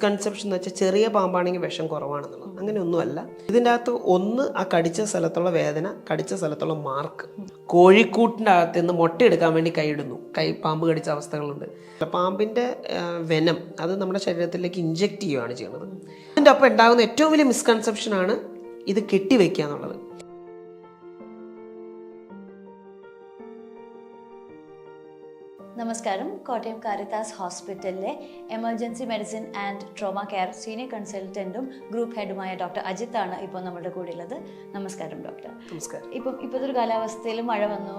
Misconception എന്ന് വെച്ചാൽ ചെറിയ പാമ്പാണെങ്കിൽ വിഷം കുറവാണെന്നുള്ളത്. അങ്ങനെയൊന്നുമല്ല. ഇതിൻ്റെ അകത്ത് ഒന്ന് ആ കടിച്ച സ്ഥലത്തുള്ള വേദന, കടിച്ച സ്ഥലത്തുള്ള മാർക്ക്. കോഴിക്കൂട്ടിൻ്റെ അകത്ത് നിന്ന് മുട്ടയെടുക്കാൻ വേണ്ടി കൈയിടുന്നു, പാമ്പ് കടിച്ച അവസ്ഥകളുണ്ട്. പാമ്പിൻ്റെ വെനം അത് നമ്മുടെ ശരീരത്തിലേക്ക് ഇഞ്ചെക്ട് ചെയ്യുകയാണ് ചെയ്യുന്നത്. അതിൻ്റെ ഒപ്പം ഉണ്ടാകുന്ന ഏറ്റവും വലിയ മിസ്കൺസെപ്ഷനാണ് ഇത് കെട്ടിവെക്കുക എന്നുള്ളത്. നമസ്കാരം. കോട്ടയം കാരിത്താസ് ഹോസ്പിറ്റലിലെ emergency medicine and trauma care senior കൺസൾട്ടൻറ്റും ഗ്രൂപ്പ് ഹെഡുമായ ഡോക്ടർ അജിത്താണ് ഇപ്പോൾ നമ്മുടെ കൂടെ ഉള്ളത്. നമസ്കാരം ഡോക്ടർ. നമസ്കാരം. ഇപ്പോഴത്തെ ഒരു കാലാവസ്ഥയിൽ മഴ വന്നു,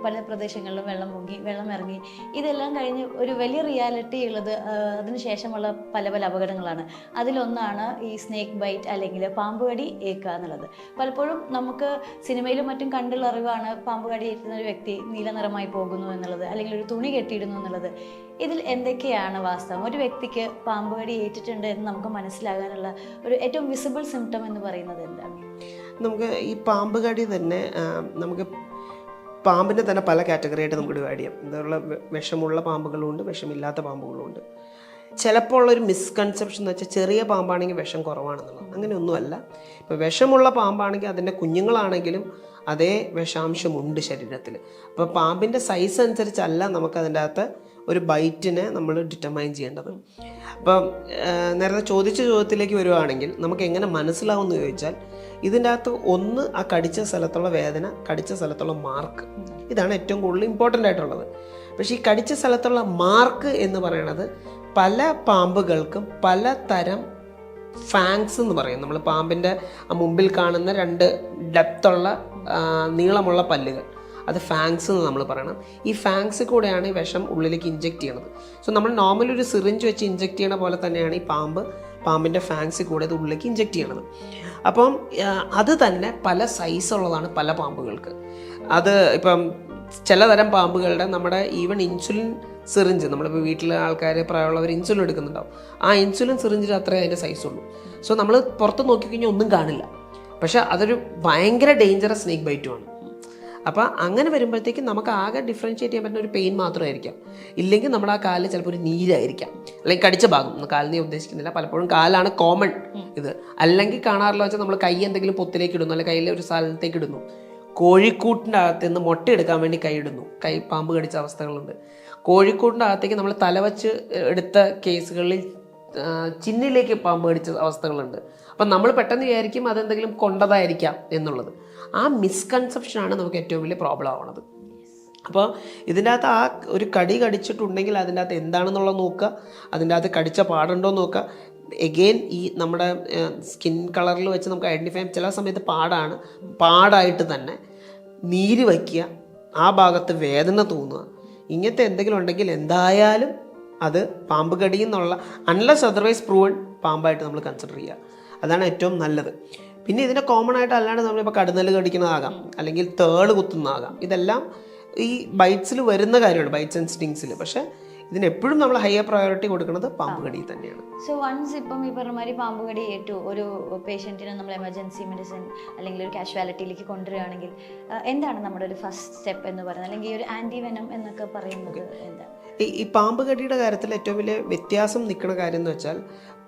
പല പ്രദേശങ്ങളിലും വെള്ളം മുങ്ങി, വെള്ളം ഇറങ്ങി. ഇതെല്ലാം കഴിഞ്ഞ് ഒരു വലിയ റിയാലിറ്റി ഉള്ളത് അതിനുശേഷമുള്ള പല പല അപകടങ്ങളാണ്. അതിലൊന്നാണ് ഈ സ്നേക്ക് ബൈറ്റ് അല്ലെങ്കിൽ പാമ്പ് കടി ഏൽക്കുക എന്നുള്ളത്. പലപ്പോഴും നമുക്ക് സിനിമയിലും മറ്റും കണ്ടുള്ള അറിവാണ് പാമ്പ് കടി ഏറ്റുന്ന ഒരു വ്യക്തി നീല നിറമായി പോകുന്നു എന്നുള്ളത്, അല്ലെങ്കിൽ ഒരു തുണി കെട്ടിയിടുന്നു എന്നുള്ളത്. ഇതിൽ എന്തൊക്കെയാണ് വാസ്തവം? ഒരു വ്യക്തിക്ക് പാമ്പ് കടി ഏറ്റിട്ടുണ്ട് എന്ന് നമുക്ക് മനസ്സിലാകാനുള്ള ഒരു ഏറ്റവും വിസിബിൾ സിംറ്റം എന്ന് പറയുന്നത് എന്താണ്? നമുക്ക് ഈ പാമ്പ് കടി തന്നെ നമുക്ക് പാമ്പിനെ തന്നെ പല കാറ്റഗറിയായിട്ട് നമുക്ക് ഡിവൈഡ് ചെയ്യാം. ഇതുള്ള വിഷമുള്ള പാമ്പുകളുണ്ട്, വിഷമില്ലാത്ത പാമ്പുകളുണ്ട്. ചിലപ്പോൾ ഉള്ളൊരു മിസ്കൺസെപ്ഷൻ എന്ന് വെച്ചാൽ ചെറിയ പാമ്പാണെങ്കിൽ വിഷം കുറവാണെന്നുള്ളത്. അങ്ങനെയൊന്നുമല്ല. ഇപ്പോൾ വിഷമുള്ള പാമ്പാണെങ്കിൽ അതിൻ്റെ കുഞ്ഞുങ്ങളാണെങ്കിലും അതേ വിഷാംശമുണ്ട് ശരീരത്തിൽ. അപ്പോൾ പാമ്പിൻ്റെ സൈസ് അനുസരിച്ചല്ല നമുക്കതിൻ്റെ അകത്ത് ഒരു ബൈറ്റിനെ നമ്മൾ ഡിറ്റർമൈൻ ചെയ്യേണ്ടത്. അപ്പം നേരത്തെ ചോദിച്ച ചോദ്യത്തിലേക്ക് വരുവാണെങ്കിൽ നമുക്ക് എങ്ങനെ മനസ്സിലാവും എന്ന് ചോദിച്ചാൽ, ഇതിൻ്റെ അകത്ത് ഒന്ന് ആ കടിച്ച സ്ഥലത്തുള്ള വേദന, കടിച്ച സ്ഥലത്തുള്ള മാർക്ക്. ഇതാണ് ഏറ്റവും കൂടുതൽ ഇമ്പോർട്ടൻ്റ് ആയിട്ടുള്ളത്. പക്ഷേ ഈ കടിച്ച സ്ഥലത്തുള്ള മാർക്ക് എന്ന് പറയുന്നത് പല പാമ്പുകൾക്കും പല തരം ഫാങ്സ് എന്ന് പറയും. നമ്മൾ പാമ്പിൻ്റെ മുമ്പിൽ കാണുന്ന രണ്ട് ഡെപ്തുള്ള നീളമുള്ള പല്ലുകൾ, അത് ഫാങ്സ് എന്ന് നമ്മൾ പറയണം. ഈ ഫാങ്സ് കൂടെയാണ് ഈ വിഷം ഉള്ളിലേക്ക് ഇഞ്ചെക്ട് ചെയ്യണത്. സോ നമ്മൾ നോർമലി ഒരു സിറിഞ്ച് വെച്ച് ഇഞ്ചെക്ട് ചെയ്യണ പോലെ തന്നെയാണ് ഈ പാമ്പിൻ്റെ ഫാങ്സ് കൂടെ ഇത് ഉള്ളിലേക്ക് ഇഞ്ചെക്ട് ചെയ്യണത്. അപ്പം അത് തന്നെ പല സൈസുള്ളതാണ് പല പാമ്പുകൾക്ക്. അത് ഇപ്പം ചിലതരം പാമ്പുകളുടെ നമ്മുടെ ഈവൻ ഇൻസുലിൻ സിറിഞ്ച്, നമ്മളിപ്പോൾ വീട്ടിലെ ആൾക്കാർ പ്രായമുള്ളവർ ഇൻസുലിൻ എടുക്കുന്നുണ്ടാവും, ആ ഇൻസുലിൻ സിറിഞ്ചിൽ അത്രേ അതിൻ്റെ സൈസുള്ളൂ. സോ നമ്മൾ പുറത്ത് നോക്കിക്കഴിഞ്ഞാൽ ഒന്നും കാണില്ല, പക്ഷെ അതൊരു ഭയങ്കര ഡേഞ്ചറസ് സ്നേക്ക് ബൈറ്റുമാണ്. അപ്പോൾ അങ്ങനെ വരുമ്പോഴത്തേക്കും നമുക്ക് ആകെ ഡിഫറൻഷ്യേറ്റ് ചെയ്യാൻ പറ്റുന്ന ഒരു പെയിൻ മാത്രമായിരിക്കാം. ഇല്ലെങ്കിൽ നമ്മുടെ ആ കാലിൽ ചിലപ്പോൾ ഒരു നീരായിരിക്കാം, അല്ലെങ്കിൽ കടിച്ച ഭാഗം. കാലിനെ ഉദ്ദേശിക്കുന്നില്ല, പലപ്പോഴും കാലാണ് കോമൺ ഇത്. അല്ലെങ്കിൽ കാണാറില്ല വെച്ചാൽ നമ്മൾ കൈ എന്തെങ്കിലും പൊത്തിലേക്ക് ഇടുന്നു, അല്ലെങ്കിൽ കയ്യിലെ ഒരു സ്ഥലത്തേക്ക് ഇടുന്നു. കോഴിക്കൂട്ടിൻ്റെ അകത്ത് നിന്ന് മുട്ടയെടുക്കാൻ വേണ്ടി കൈയിടുന്നു, പാമ്പ് കടിച്ച അവസ്ഥകളുണ്ട്. കോഴിക്കൂട്ടിൻ്റെ അകത്തേക്ക് നമ്മൾ തലവച്ച് എടുത്ത കേസുകളിൽ ചിന്നിലേക്ക് പാമ്പ് കടിച്ച അവസ്ഥകളുണ്ട്. അപ്പം നമ്മൾ പെട്ടെന്ന് വിചാരിക്കും അതെന്തെങ്കിലും കൊണ്ടതായിരിക്കാം എന്നുള്ളത്. ആ മിസ്കൺസെപ്ഷനാണ് നമുക്ക് ഏറ്റവും വലിയ പ്രോബ്ലം ആവണത്. അപ്പോൾ ഇതിൻ്റെ അകത്ത് ആ ഒരു കടി കടിച്ചിട്ടുണ്ടെങ്കിൽ അതിൻ്റെ അകത്ത് എന്താണെന്നുള്ളത് നോക്കുക, അതിൻ്റെ അകത്ത് കടിച്ച പാടുണ്ടോ എന്ന് നോക്കുക. എഗെയിൻ ഈ നമ്മുടെ സ്കിൻ കളറിൽ വെച്ച് നമുക്ക് ഐഡൻറ്റിഫൈ ചെയ്യാം. ചില സമയത്ത് പാടായിട്ട് തന്നെ നീര് വയ്ക്കുക, ആ ഭാഗത്ത് വേദന തോന്നുക, ഇങ്ങനത്തെ എന്തെങ്കിലും ഉണ്ടെങ്കിൽ എന്തായാലും അത് പാമ്പ് കടി എന്നുള്ള, അൺലെസ് അതർവൈസ് പ്രൂവൺ, പാമ്പായിട്ട് നമ്മൾ കൺസിഡർ ചെയ്യുക. അതാണ് ഏറ്റവും നല്ലത്. പിന്നെ ഇതിനെ കോമൺ ആയിട്ട് അല്ലാണ്ട് നമ്മളിപ്പോൾ കടുന്നല് കടിക്കുന്നതാകാം, അല്ലെങ്കിൽ തേള് കുത്തുന്നതാകാം. ഇതെല്ലാം ഈ ബൈറ്റ്സിൽ വരുന്ന കാര്യമാണ്, ബൈറ്റ്സ് ആൻഡ് സ്റ്റിങ്സിൽ. പക്ഷേ ഇതിനെപ്പോഴും നമ്മൾ ഹയർ പ്രയോറിറ്റി കൊടുക്കുന്നത് പാമ്പ് കടി തന്നെയാണ്. സോ വൺസ് ഇപ്പം ഈ പറഞ്ഞ മാതിരി പാമ്പ് കടി ഏറ്റു ഒരു പേഷ്യൻറ്റിനെ നമ്മൾ എമർജൻസി മെഡിസിൻ അല്ലെങ്കിൽ ഒരു കാഷ്വാലിറ്റിയിലേക്ക് കൊണ്ടുവരികയാണെങ്കിൽ എന്താണ് നമ്മുടെ ഒരു ഫസ്റ്റ് സ്റ്റെപ്പ് എന്ന് പറയുന്നത്, അല്ലെങ്കിൽ ഒരു ആൻറ്റിവെനം എന്നൊക്കെ പറയുന്നത് എന്താണ്? ഈ പാമ്പ് കടിയുടെ കാര്യത്തിൽ ഏറ്റവും വലിയ വ്യത്യാസം നിൽക്കുന്ന കാര്യം എന്ന് വെച്ചാൽ,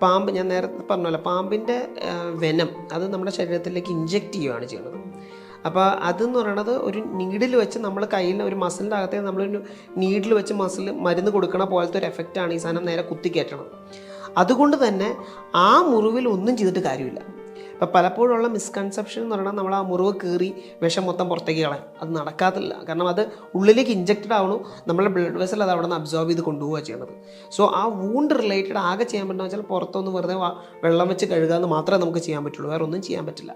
പാമ്പ്, ഞാൻ നേരത്തെ പറഞ്ഞല്ലോ, പാമ്പിൻ്റെ വെനം അത് നമ്മുടെ ശരീരത്തിലേക്ക് ഇഞ്ചെക്ട് ചെയ്യുകയാണ് ചെയ്യുന്നത്. അപ്പോൾ അതെന്ന് പറയുന്നത് ഒരു നീഡിൽ വെച്ച് നമ്മൾ കയ്യിൽ ഒരു മസിലിൻ്റെ അകത്തേക്ക് നമ്മളൊരു നീഡിൽ വെച്ച് മരുന്ന് കൊടുക്കണ പോലത്തെ ഒരു എഫക്റ്റാണ് ഈ സാധനം നേരെ കുത്തിക്കയറ്റണത്. അതുകൊണ്ട് തന്നെ ആ മുറിവിൽ ഒന്നും ചെയ്തിട്ട് കാര്യമില്ല. ഇപ്പോൾ പലപ്പോഴുള്ള മിസ്കൺസെപ്ഷൻ എന്ന് പറഞ്ഞാൽ നമ്മൾ ആ മുറിവ് കീറി വിഷം മൊത്തം പുറത്തേക്ക് കളയും. അത് നടക്കാത്തില്ല. കാരണം അത് ഉള്ളിലേക്ക് ഇഞ്ചക്റ്റഡ് ആവണു, നമ്മുടെ ബ്ലഡ് വെസൽ അത് അവിടെ നിന്ന് അബ്സോർബ് ചെയ്ത് കൊണ്ടുപോവുക ചെയ്യണത്. സോ ആ വൂണ്ട് റിലേറ്റഡ് ആകെ ചെയ്യാൻ പറ്റുന്ന വെച്ചാൽ പുറത്തൊന്ന് വെറുതെ വെള്ളം വെച്ച് കഴുകാമെന്ന് മാത്രമേ നമുക്ക് ചെയ്യാൻ പറ്റുള്ളൂ, വേറെ ഒന്നും ചെയ്യാൻ പറ്റില്ല.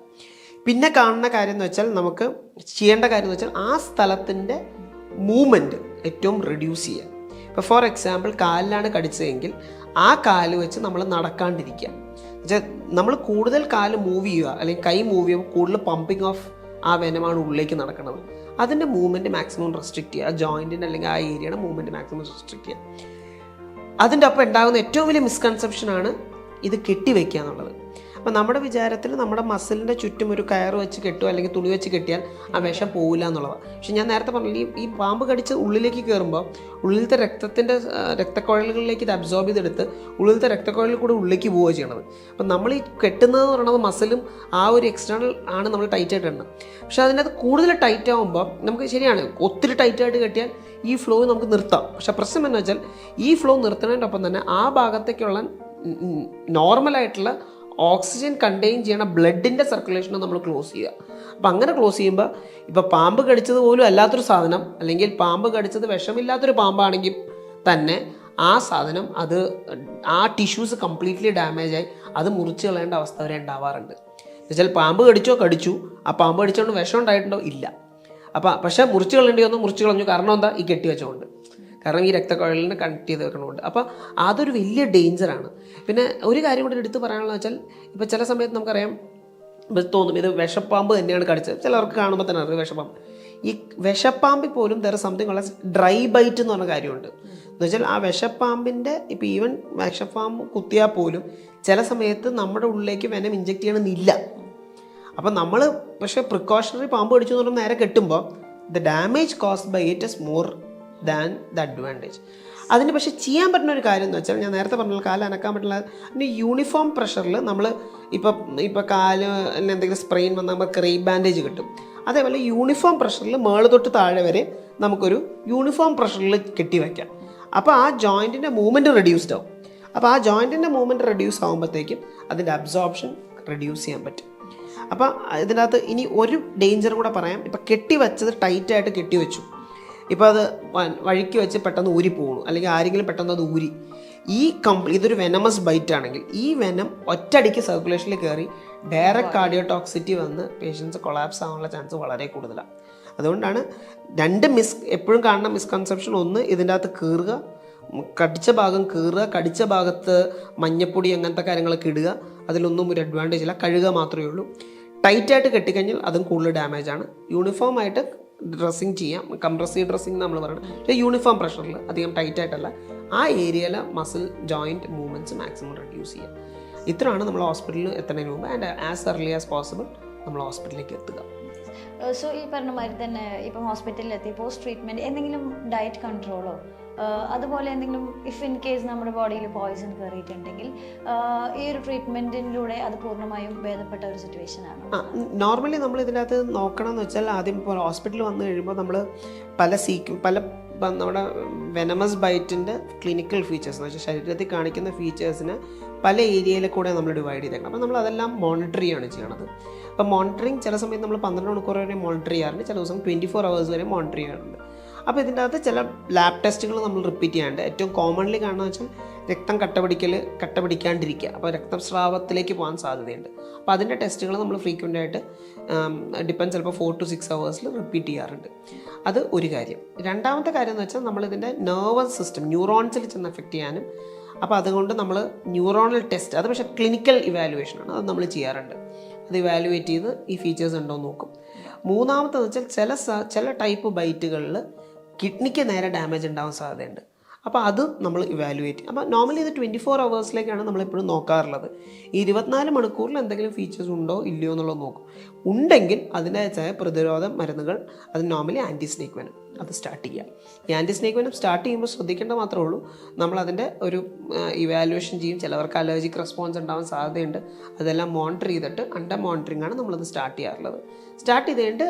പിന്നെ കാണുന്ന കാര്യം എന്ന് വെച്ചാൽ, നമുക്ക് ചെയ്യേണ്ട കാര്യം എന്ന് വെച്ചാൽ ആ സ്ഥലത്തിൻ്റെ മൂവ്മെൻറ്റ് ഏറ്റവും റെഡ്യൂസ് ചെയ്യുക. ഇപ്പോൾ ഫോർ എക്സാമ്പിൾ കാലിലാണ് കടിച്ചതെങ്കിൽ ആ കാല് വെച്ച് നമ്മൾ നടക്കാണ്ടിരിക്കുക. എന്നുവെച്ചാൽ നമ്മൾ കൂടുതൽ കാല് മൂവ് ചെയ്യുക അല്ലെങ്കിൽ കൈ മൂവ് ചെയ്യുമ്പോൾ കൂടുതൽ പമ്പിങ് ഓഫ് ആ വെനമാണ് ഉള്ളിലേക്ക് നടക്കുന്നത്. അതിൻ്റെ മൂവ്മെൻറ്റ് മാക്സിമം റെസ്ട്രിക്റ്റ് ചെയ്യുക, ജോയിൻറ്റിൻ്റെ അല്ലെങ്കിൽ ആ ഏരിയയുടെ മൂവ്മെൻറ്റ് മാക്സിമം റെസ്ട്രിക്റ്റ് ചെയ്യുക. അതിൻ്റെ ഒപ്പം ഉണ്ടാകുന്ന ഏറ്റവും വലിയ മിസ്കൺസെപ്ഷനാണ് ഇത് കെട്ടിവെക്കുക എന്നുള്ളത്. അപ്പോൾ നമ്മുടെ വിചാരത്തിൽ നമ്മുടെ മസിലിൻ്റെ ചുറ്റും ഒരു കയറ് വെച്ച് കെട്ടുക അല്ലെങ്കിൽ തുണി വെച്ച് കെട്ടിയാൽ ആ വിഷം പോവില്ല എന്നുള്ളതാണ്. പക്ഷെ ഞാൻ നേരത്തെ പറഞ്ഞില്ല, ഈ പാമ്പ് കടിച്ച് ഉള്ളിലേക്ക് കയറുമ്പോൾ ഉള്ളിലത്തെ രക്തക്കുഴലുകളിലേക്ക് ഇത് അബ്സോർബ് ചെയ്തെടുത്ത് ഉള്ളിലത്തെ രക്തക്കുഴലിൽ കൂടെ ഉള്ളിലേക്ക് പോവുക ചെയ്യണത്. അപ്പം നമ്മൾ ഈ കെട്ടുന്നതെന്ന് പറയുന്നത് മസിലും ആ ഒരു എക്സ്റ്റേണൽ ആണ് നമ്മൾ ടൈറ്റായിട്ട് ഇടുന്നത്. പക്ഷെ അതിനകത്ത് കൂടുതൽ ടൈറ്റ് ആകുമ്പോൾ നമുക്ക് ശരിയാണ്, ഒത്തിരി ടൈറ്റായിട്ട് കെട്ടിയാൽ ഈ ഫ്ലോ നമുക്ക് നിർത്താം. പക്ഷെ പ്രശ്നം എന്ന് വെച്ചാൽ ഈ ഫ്ലോ നിർത്തുന്നതിനൊപ്പം തന്നെ ആ ഭാഗത്തേക്കുള്ള നോർമലായിട്ടുള്ള ഓക്സിജൻ കണ്ടെയ്ൻ ചെയ്യണ ബ്ലഡിൻ്റെ സർക്കുലേഷനെ നമ്മൾ ക്ലോസ് ചെയ്യുക. അപ്പം അങ്ങനെ ക്ലോസ് ചെയ്യുമ്പോൾ ഇപ്പോൾ പാമ്പ് കടിച്ചത് പോലും അല്ലാത്തൊരു സാധനം, അല്ലെങ്കിൽ പാമ്പ് കടിച്ചത് വിഷമില്ലാത്തൊരു പാമ്പാണെങ്കിൽ തന്നെ ആ സാധനം അത് ആ ടിഷ്യൂസ് കംപ്ലീറ്റ്ലി ഡാമേജായി അത് മുറിച്ച് കളയേണ്ട അവസ്ഥ വരെ ഉണ്ടാവാറുണ്ട്. എന്നുവെച്ചാൽ പാമ്പ് കടിച്ചു, ആ പാമ്പ് കടിച്ചുകൊണ്ട് വിഷം ഉണ്ടായിട്ടുണ്ടോ? ഇല്ല. അപ്പം പക്ഷേ മുറിച്ച് കളയേണ്ടി വന്നു, മുറിച്ച് കളഞ്ഞു. കാരണം എന്താ? ഈ കെട്ടി വെച്ചുകൊണ്ട്, കാരണം ഈ രക്തക്കുഴലിനെ കണക്ട് ചെയ്ത് വെക്കണമുണ്ട്. അപ്പോൾ അതൊരു വലിയ ഡേഞ്ചറാണ്. പിന്നെ ഒരു കാര്യം കൂടി എടുത്ത് പറയാനുള്ളത് വെച്ചാൽ, ഇപ്പോൾ ചില സമയത്ത് നമുക്കറിയാം, ഇപ്പോൾ തോന്നും ഇത് വിഷപ്പാമ്പ് തന്നെയാണ് കടിച്ചത്. ചിലർക്ക് കാണുമ്പോൾ തന്നെ അറിയാം വിഷപ്പാമ്പ്. ഈ വിഷപ്പാമ്പിൽ പോലും ദർ സംതിങ് ഉള്ള ഡ്രൈ ബൈറ്റ് എന്ന് പറഞ്ഞ കാര്യമുണ്ട്. എന്ന് വെച്ചാൽ ആ വിഷപ്പാമ്പിൻ്റെ ഇപ്പോൾ ഈവൻ വിഷപ്പാമ്പ് കുത്തിയാൽ പോലും ചില സമയത്ത് നമ്മുടെ ഉള്ളിലേക്ക് വെനം ഇഞ്ചെക്ട് ചെയ്യണമെന്നില്ല. അപ്പം നമ്മൾ പക്ഷേ പ്രിക്കോഷണറി പാമ്പ് കടിച്ചു എന്ന് പറഞ്ഞാൽ നേരെ കെട്ടുമ്പോൾ the damage caused by it is more than the advantage. അതിന് പക്ഷേ ചെയ്യാൻ പറ്റുന്ന ഒരു കാര്യം എന്ന് വെച്ചാൽ, ഞാൻ നേരത്തെ പറഞ്ഞ കാല് അനക്കാൻ പറ്റില്ല, അതിന് യൂണിഫോം പ്രഷറിൽ നമ്മൾ ഇപ്പോൾ കാല് എന്തെങ്കിലും സ്പ്രെയിൻ വന്നാൽ നമുക്ക് ക്രീം ബാൻഡേജ് കിട്ടും. അതേപോലെ യൂണിഫോം പ്രഷറിൽ മേള് തൊട്ട് താഴെ വരെ നമുക്കൊരു യൂണിഫോം പ്രഷറിൽ കെട്ടി വയ്ക്കാം. അപ്പോൾ ആ ജോയിൻറ്റിൻ്റെ മൂവ്മെൻറ്റ് റെഡ്യൂസ്ഡ് ആവും. അപ്പോൾ ആ ജോയിൻറ്റിൻ്റെ മൂവ്മെൻറ്റ് റെഡ്യൂസ് ആകുമ്പോഴത്തേക്കും അതിൻ്റെ അബ്സോർപ്ഷൻ റെഡ്യൂസ് ചെയ്യാൻ പറ്റും. അപ്പോൾ ഇതിനകത്ത് ഇനി ഒരു ഡേഞ്ചർ കൂടെ പറയാം. ഇപ്പോൾ കെട്ടി വെച്ചത് ടൈറ്റായിട്ട് കെട്ടി വെച്ചു, ഇപ്പോൾ അത് വഴിക്ക് വെച്ച് പെട്ടെന്ന് ഊരി പോകണു, അല്ലെങ്കിൽ ആരെങ്കിലും പെട്ടെന്ന് അത് ഊരി, ഇതൊരു വെനമസ് ബൈറ്റ് ആണെങ്കിൽ ഈ വെനം ഒറ്റയടിക്ക് സർക്കുലേഷനിൽ കയറി ഡയറക്റ്റ് കാർഡിയോടോക്സിറ്റി വന്ന് പേഷ്യൻസ് കൊളാപ്സ് ആവാനുള്ള ചാൻസ് വളരെ കൂടുതലാണ്. അതുകൊണ്ടാണ് എപ്പോഴും കാണുന്ന മിസ്കൺസെപ്ഷൻ, ഒന്ന് ഇതിൻ്റെ അകത്ത് കീറുക, കടിച്ച ഭാഗം കീറുക, കടിച്ച ഭാഗത്ത് മഞ്ഞപ്പൊടി അങ്ങനത്തെ കാര്യങ്ങളൊക്കെ ഇടുക, അതിലൊന്നും ഒരു അഡ്വാൻറ്റേജ് ഇല്ല, കഴുകുക മാത്രമേ ഉള്ളൂ. ടൈറ്റായിട്ട് കെട്ടിക്കഴിഞ്ഞാൽ അതും കൂടുതൽ ഡാമേജാണ്. യൂണിഫോം ആയിട്ട് ഡ്രസ്സിങ് ചെയ്യാം, കംപ്രസീവ് ഡ്രസ്സിങ് നമ്മൾ പറയണം. പക്ഷേ യൂണിഫോം പ്രഷറിൽ അധികം ടൈറ്റായിട്ടല്ല, ആ ഏരിയയിലെ muscle joint movements maximum reduce ചെയ്യുക. ഇത്രയാണ് നമ്മൾ ഹോസ്പിറ്റലിൽ എത്തുന്നതിന് മുമ്പ് and as early as possible നമ്മൾ ഹോസ്പിറ്റലിലേക്ക് എത്തുക. സോ ഈ പറഞ്ഞ മാതിരി തന്നെ ഇപ്പം ഹോസ്പിറ്റലിൽ എത്തി പോസ്റ്റ് ട്രീറ്റ്മെൻറ്റ് എന്തെങ്കിലും ഡയറ്റ് കൺട്രോളോ അതുപോലെ എന്തെങ്കിലും ഇഫ് ഇൻ കേസ് നമ്മുടെ ബോഡിയിൽ പോയിസൺ കയറിയിട്ടുണ്ടെങ്കിൽ ഈ ഒരു ട്രീറ്റ്മെൻറ്റിലൂടെ അത് പൂർണ്ണമായും ഭേദപ്പെട്ട ഒരു സിറ്റുവേഷനാണ്. നോർമലി നമ്മൾ ഇതിനകത്ത് നോക്കണം എന്ന് വെച്ചാൽ, ആദ്യം ഇപ്പോൾ ഹോസ്പിറ്റലിൽ വന്നു കഴിയുമ്പോൾ നമ്മൾ പല നമ്മുടെ വെനമസ് ബൈറ്റിൻ്റെ ക്ലിനിക്കൽ ഫീച്ചേഴ്സ് എന്ന് വെച്ചാൽ ശരീരത്തിൽ കാണിക്കുന്ന ഫീച്ചേഴ്സിന് പല ഏരിയയിൽ കൂടെ നമ്മൾ ഡിവൈഡ് ചെയ്തേക്കണം. അപ്പോൾ നമ്മൾ അതെല്ലാം മോണിറ്റർ ചെയ്യുകയാണ് ചെയ്യണത്. അപ്പോൾ മോണിറ്ററിങ് ചില സമയത്ത് നമ്മൾ 12 മണിക്കൂർ വരെ മോണിറ്റർ ചെയ്യാറുണ്ട്, ചില ദിവസം 24 hours വരെ മോണിറ്റർ ചെയ്യാറുണ്ട്. അപ്പോൾ ഇതിൻ്റെ അകത്ത് ചില ലാബ് ടെസ്റ്റുകൾ നമ്മൾ റിപ്പീറ്റ് ചെയ്യാണ്ട്, ഏറ്റവും കോമൺലി കാണുന്നത് വെച്ചാൽ രക്തം കട്ട പിടിക്കാണ്ടിരിക്കുക, അപ്പോൾ രക്തസ്രാവത്തിലേക്ക് പോകാൻ സാധ്യതയുണ്ട്. അപ്പോൾ അതിൻ്റെ ടെസ്റ്റുകൾ നമ്മൾ ഫ്രീക്വൻ്റ് ആയിട്ട് ഡിപ്പെൻഡ് ചിലപ്പോൾ 4 to 6 hours റിപ്പീറ്റ് ചെയ്യാറുണ്ട്. അത് ഒരു കാര്യം. രണ്ടാമത്തെ കാര്യം എന്ന് വെച്ചാൽ നമ്മളിതിൻ്റെ നെർവസ് സിസ്റ്റം ന്യൂറോൺസിൽ ചെന്ന് എഫക്റ്റ് ചെയ്യാനും, അപ്പോൾ അതുകൊണ്ട് നമ്മൾ ന്യൂറോണൽ ടെസ്റ്റ്, അത് പക്ഷേ ക്ലിനിക്കൽ ഇവാലുവേഷനാണ്, അത് നമ്മൾ ചെയ്യാറുണ്ട്. അത് ഇവാലുവേറ്റ് ചെയ്ത് ഈ ഫീച്ചേഴ്സ് ഉണ്ടോ എന്ന് നോക്കും. മൂന്നാമത്തെന്ന് വെച്ചാൽ ചില ടൈപ്പ് ബൈറ്റുകളിൽ കിഡ്നിക്ക് നേരെ ഡാമേജ് ഉണ്ടാവാൻ സാധ്യതയുണ്ട്. അപ്പോൾ അത് നമ്മൾ ഇവാലുവേറ്റ്. അപ്പോൾ നോർമലി ഇത് 24 hours നമ്മളെപ്പോഴും നോക്കാറുള്ളത്. ഈ 24 മണിക്കൂറിൽ എന്തെങ്കിലും ഫീച്ചേഴ്സ് ഉണ്ടോ ഇല്ലയോ എന്നുള്ളത് നോക്കും. ഉണ്ടെങ്കിൽ അതിൻ്റെതായ പ്രതിരോധ മരുന്നുകൾ, അത് നോർമലി ആൻറ്റി സ്നേക്ക് വെനം അത് സ്റ്റാർട്ട് ചെയ്യുക. ഈ ആൻറ്റി സ്നേക്ക് വെനം സ്റ്റാർട്ട് ചെയ്യുമ്പോൾ ശ്രദ്ധിക്കേണ്ട മാത്രമേ ഉള്ളൂ, നമ്മളതിൻ്റെ ഒരു ഇവാലുവേഷൻ ചെയ്യും. ചിലവർക്ക് അലർജിക് റെസ്പോൺസ് ഉണ്ടാവാൻ സാധ്യതയുണ്ട്. അതെല്ലാം മോണിറ്റർ ചെയ്തിട്ട് അണ്ടർ മോണിറ്ററിംഗ് ആണ് നമ്മളത് സ്റ്റാർട്ട് ചെയ്യാറുള്ളത്. സ്റ്റാർട്ട് ചെയ്തുകൊണ്ട്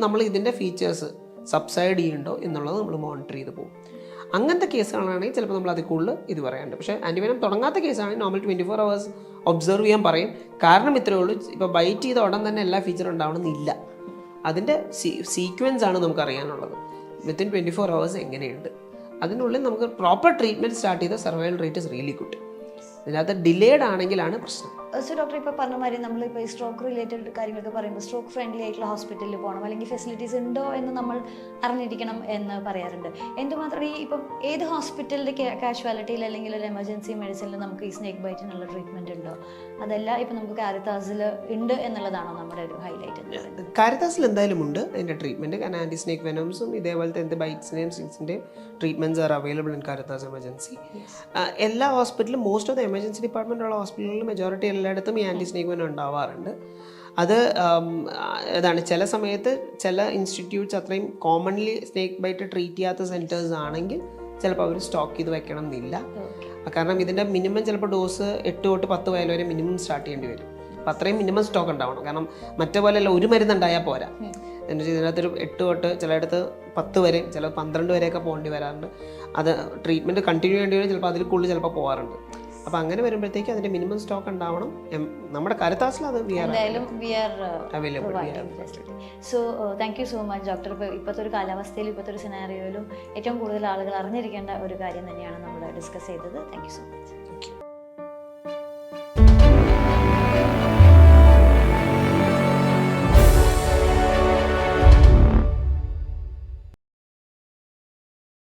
നമ്മൾ ഇതിൻ്റെ ഫീച്ചേഴ്സ് സബ്സൈഡ് ചെയ്യുന്നുണ്ടോ എന്നുള്ളത് നമ്മൾ മോണിറ്റർ ചെയ്ത് പോകും. അങ്ങനത്തെ കേസുകളാണെങ്കിൽ ചിലപ്പോൾ നമ്മൾ അതിൽ കൂടുതൽ ഇത് പറയാറുണ്ട്. പക്ഷേ ആൻറ്റിവെനം തുടങ്ങാത്ത കേസാണെങ്കിൽ നോർമൽ 24 hours ഒബ്സർവ് ചെയ്യാൻ പറയും. കാരണം ഇത്രയേ ഉള്ളൂ, ഇപ്പോൾ ബൈറ്റ് ചെയ്ത ഉടൻ തന്നെ എല്ലാ ഫീച്ചറും ഉണ്ടാവണമെന്നില്ല. അതിൻ്റെ സീക്വൻസ് ആണ് നമുക്ക് അറിയാനുള്ളത്. വിത്തിൻ 24 hours എങ്ങനെയുണ്ട്, അതിനുള്ളിൽ നമുക്ക് പ്രോപ്പർ ട്രീറ്റ്മെൻറ്റ് സ്റ്റാർട്ട് ചെയ്ത survival rate is really good. ഇതിനകത്ത് ഡിലേഡ് ആണെങ്കിലാണ് പ്രശ്നം. സോ ഡോക്ടർ ഇപ്പോൾ പറഞ്ഞ മാതിരി നമ്മളിപ്പോൾ ഈ സ്ട്രോക്ക് റിലേറ്റഡ് കാര്യങ്ങളൊക്കെ പറയുമ്പോൾ സ്ട്രോക്ക് ഫ്രണ്ട്ലി ആയിട്ടുള്ള ഹോസ്പിറ്റലിൽ പോകണം, അല്ലെങ്കിൽ ഫെസിലിറ്റീസ് ഉണ്ടോ എന്ന് നമ്മൾ അറിഞ്ഞിരിക്കണം എന്ന് പറയാറുണ്ട്. എന്തുമാത്രം ഈ ഇപ്പം ഏത് ഹോസ്പിറ്റലിൻ്റെ കാഷ്വാലിറ്റിയിൽ അല്ലെങ്കിൽ ഒരു എമർജൻസി മെഡിസിനിൽ നമുക്ക് ഈ സ്നേക്ക് ബൈറ്റിനുള്ള ട്രീറ്റ്മെൻറ്റ് ഉണ്ടോ, അതല്ല ഇപ്പം നമുക്ക് കാരിത്താസിൽ ഉണ്ട് എന്നുള്ളതാണോ നമ്മുടെ ഒരു ഹൈലൈറ്റ്? കാരിത്താസിൽ എന്തായാലും ഉണ്ട് അതിൻ്റെ ട്രീറ്റ്മെൻറ്റ്. കാരണം ആൻറ്റി സ്നേക്ക് വെനംസും ഇതേപോലത്തെ എന്ത് ബൈറ്റ്സിൻ്റെയും സ്റ്റിക്സിൻ്റെയും treatments are available in Caritas emergency. എല്ലാ ഹോസ്പിറ്റലും മോസ്റ്റ് ഓഫ് ദ എമർജൻസി ഡിപ്പാർട്ട്മെൻറ്റുള്ള ഹോസ്പിറ്റലുകളിൽ മെജോറിറ്റി എല്ലായിടത്തും ഈ ആൻറ്റി സ്നേക്ക് വെനം ഉണ്ടാവാറുണ്ട്. അത് ഏതാണ് ചില സമയത്ത് ചില ഇൻസ്റ്റിറ്റ്യൂട്ട്സ് അത്രയും കോമൺലി സ്നേക്ക് ബൈറ്റ് ട്രീറ്റ് ചെയ്യാത്ത സെൻറ്റേഴ്സ് ആണെങ്കിൽ ചിലപ്പോൾ അവർ സ്റ്റോക്ക് ചെയ്ത് വെക്കണം എന്നില്ല. കാരണം ഇതിൻ്റെ മിനിമം ചിലപ്പോൾ ഡോസ് 8 തൊട്ട് 10 വയൽ വരെ മിനിമം സ്റ്റാർട്ട് ചെയ്യേണ്ടി വരും. അപ്പം അത്രയും മിനിമം സ്റ്റോക്ക് ഉണ്ടാവണം. കാരണം മറ്റേ പോലെയല്ല ഒരു മരുന്നുണ്ടായാൽ പോരാ. എന്ന് വെച്ചാൽ ഇതിനകത്തൊരു 8 തൊട്ട് ചിലയിടത്ത് 10 വരെ, ചില 12 വരെയൊക്കെ പോകേണ്ടി വരാറുണ്ട്. അത് ട്രീറ്റ്മെൻറ്റ് കണ്ടിന്യൂ ചെയ്യേണ്ടി വരും, ചിലപ്പോൾ അതിൽ കൂടുതൽ ചിലപ്പോൾ പോകാറുണ്ട്. അപ്പോൾ അങ്ങനെ വരുമ്പോഴത്തേക്ക് അതിൻ്റെ മിനിമം സ്റ്റോക്ക് ഉണ്ടാവണം. നമ്മുടെ കരുത്താസിൽ അത് available. So thank you so much doctor. ഇപ്പോൾ ഇപ്പോഴത്തെ ഒരു കാലാവസ്ഥയിലും ഇപ്പോഴത്തെ ഒരു സിനാരിയോയിലും ഏറ്റവും കൂടുതൽ ആളുകൾ അറിഞ്ഞിരിക്കേണ്ട ഒരു കാര്യം തന്നെയാണ് നമ്മൾ ഡിസ്കസ് ചെയ്തത്. Thank you so much.